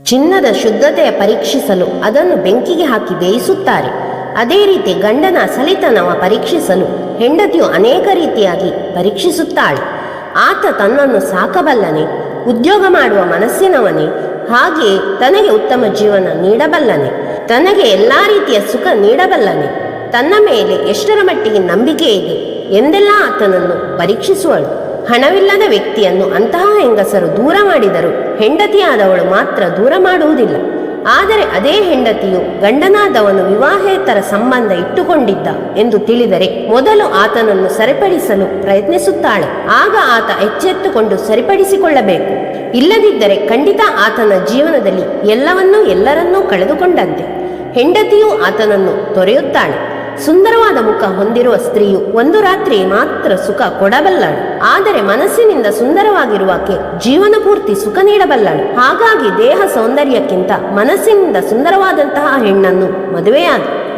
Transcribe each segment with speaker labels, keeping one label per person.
Speaker 1: ಚಿನ್ನದ ಶುದ್ಧತೆಯ ಪರೀಕ್ಷಿಸಲು ಅದನ್ನು ಬೆಂಕಿಗೆ ಹಾಕಿ ಬೇಯಿಸುತ್ತಾರೆ. ಅದೇ ರೀತಿ ಗಂಡನ ಅಸಲಿತನವ ಪರೀಕ್ಷಿಸಲು ಹೆಂಡತಿಯು ಅನೇಕ ರೀತಿಯಾಗಿ ಪರೀಕ್ಷಿಸುತ್ತಾಳೆ. ಆತ ತನ್ನನ್ನು ಸಾಕಬಲ್ಲನೆ, ಉದ್ಯೋಗ ಮಾಡುವ ಮನಸ್ಸಿನವನೇ, ಹಾಗೆಯೇ ತನಗೆ ಉತ್ತಮ ಜೀವನ ನೀಡಬಲ್ಲನೆ, ತನಗೆ ಎಲ್ಲ ರೀತಿಯ ಸುಖ ನೀಡಬಲ್ಲನೆ, ತನ್ನ ಮೇಲೆ ಎಷ್ಟರ ಮಟ್ಟಿಗೆ ನಂಬಿಕೆ ಇದೆ ಎಂದೆಲ್ಲ ಆತನನ್ನು ಪರೀಕ್ಷಿಸುವಳು. ಹಣವಿಲ್ಲದ ವ್ಯಕ್ತಿಯನ್ನು ಅಂತಹ ಹೆಂಗಸರು ದೂರ ಮಾಡಿದರೂ ಹೆಂಡತಿಯಾದವಳು ಮಾತ್ರ ದೂರ ಮಾಡುವುದಿಲ್ಲ. ಆದರೆ ಅದೇ ಹೆಂಡತಿಯು ಗಂಡನಾದವನು ವಿವಾಹೇತರ ಸಂಬಂಧ ಇಟ್ಟುಕೊಂಡಿದ್ದ ಎಂದು ತಿಳಿದರೆ ಮೊದಲು ಆತನನ್ನು ಸರಿಪಡಿಸಲು ಪ್ರಯತ್ನಿಸುತ್ತಾಳೆ. ಆಗ ಆತ ಎಚ್ಚೆತ್ತುಕೊಂಡು ಸರಿಪಡಿಸಿಕೊಳ್ಳಬೇಕು. ಇಲ್ಲದಿದ್ದರೆ ಖಂಡಿತ ಆತನ ಜೀವನದಲ್ಲಿ ಎಲ್ಲರನ್ನೂ ಕಳೆದುಕೊಂಡಂತೆ. ಹೆಂಡತಿಯು ಆತನನ್ನು ತೊರೆಯುತ್ತಾಳೆ. ಸುಂದರವಾದ ಮುಖ ಹೊಂದಿರುವ ಸ್ತ್ರೀಯು ಒಂದು ರಾತ್ರಿ ಮಾತ್ರ ಸುಖ ಕೊಡಬಲ್ಲಳು, ಆದರೆ ಮನಸ್ಸಿನಿಂದ ಸುಂದರವಾಗಿರುವಾಕೆ ಜೀವನ ಪೂರ್ತಿ ಸುಖ ನೀಡಬಲ್ಲಳು. ಹಾಗಾಗಿ ದೇಹ ಸೌಂದರ್ಯಕ್ಕಿಂತ ಮನಸ್ಸಿನಿಂದ ಸುಂದರವಾದಂತಹ ಹೆಣ್ಣನ್ನು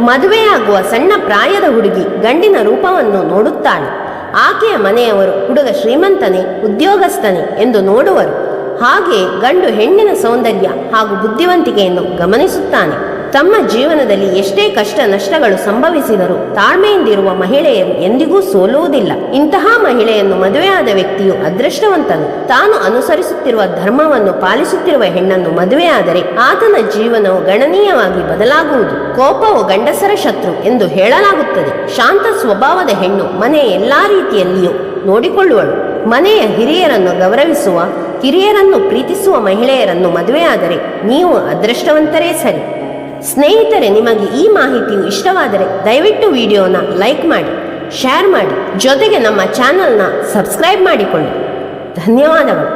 Speaker 1: ಮದುವೆಯಾಗುವ ಸಣ್ಣ ಪ್ರಾಯದ ಹುಡುಗಿ ಗಂಡಿನ ರೂಪವನ್ನು ನೋಡುತ್ತಾಳೆ. ಆಕೆಯ ಮನೆಯವರು ಹುಡುಗ ಶ್ರೀಮಂತನೇ, ಉದ್ಯೋಗಸ್ಥನೇ ಎಂದು ನೋಡುವರು. ಹಾಗೆ ಗಂಡು ಹೆಣ್ಣಿನ ಸೌಂದರ್ಯ ಹಾಗೂ ಬುದ್ಧಿವಂತಿಕೆಯನ್ನು ಗಮನಿಸುತ್ತಾನೆ. ತಮ್ಮ ಜೀವನದಲ್ಲಿ ಎಷ್ಟೇ ಕಷ್ಟ ನಷ್ಟಗಳು ಸಂಭವಿಸಿದರೂ ತಾಳ್ಮೆಯಿಂದಿರುವ ಮಹಿಳೆಯರು ಎಂದಿಗೂ ಸೋಲುವುದಿಲ್ಲ. ಇಂತಹ ಮಹಿಳೆಯನ್ನು ಮದುವೆಯಾದ ವ್ಯಕ್ತಿಯು ಅದೃಷ್ಟವಂತನು. ತಾನು ಅನುಸರಿಸುತ್ತಿರುವ ಧರ್ಮವನ್ನು ಪಾಲಿಸುತ್ತಿರುವ ಹೆಣ್ಣನ್ನು ಮದುವೆಯಾದರೆ ಆತನ ಜೀವನವು ಗಣನೀಯವಾಗಿ ಬದಲಾಗುವುದು. ಕೋಪವು ಗಂಡಸರ ಶತ್ರು ಎಂದು ಹೇಳಲಾಗುತ್ತದೆ. ಶಾಂತ ಸ್ವಭಾವದ ಹೆಣ್ಣು ಮನೆಯ ಎಲ್ಲಾ ರೀತಿಯಲ್ಲಿಯೂ ನೋಡಿಕೊಳ್ಳುವಳು. ಮನೆಯ ಹಿರಿಯರನ್ನು ಗೌರವಿಸುವ, ಕಿರಿಯರನ್ನು ಪ್ರೀತಿಸುವ ಮಹಿಳೆಯರನ್ನು ಮದುವೆಯಾದರೆ ನೀವು ಅದೃಷ್ಟವಂತರೇ ಸರಿ. ಸ್ನೇಹಿತರೆ, ನಿಮಗೆ ಈ ಮಾಹಿತಿಯು ಇಷ್ಟವಾದರೆ ದಯವಿಟ್ಟು ವಿಡಿಯೋನ ಲೈಕ್ ಮಾಡಿ, ಶೇರ್ ಮಾಡಿ, ಜೊತೆಗೆ ನಮ್ಮ ಚಾನಲ್ನ ಸಬ್ಸ್ಕ್ರೈಬ್ ಮಾಡಿಕೊಳ್ಳಿ. ಧನ್ಯವಾದಗಳು.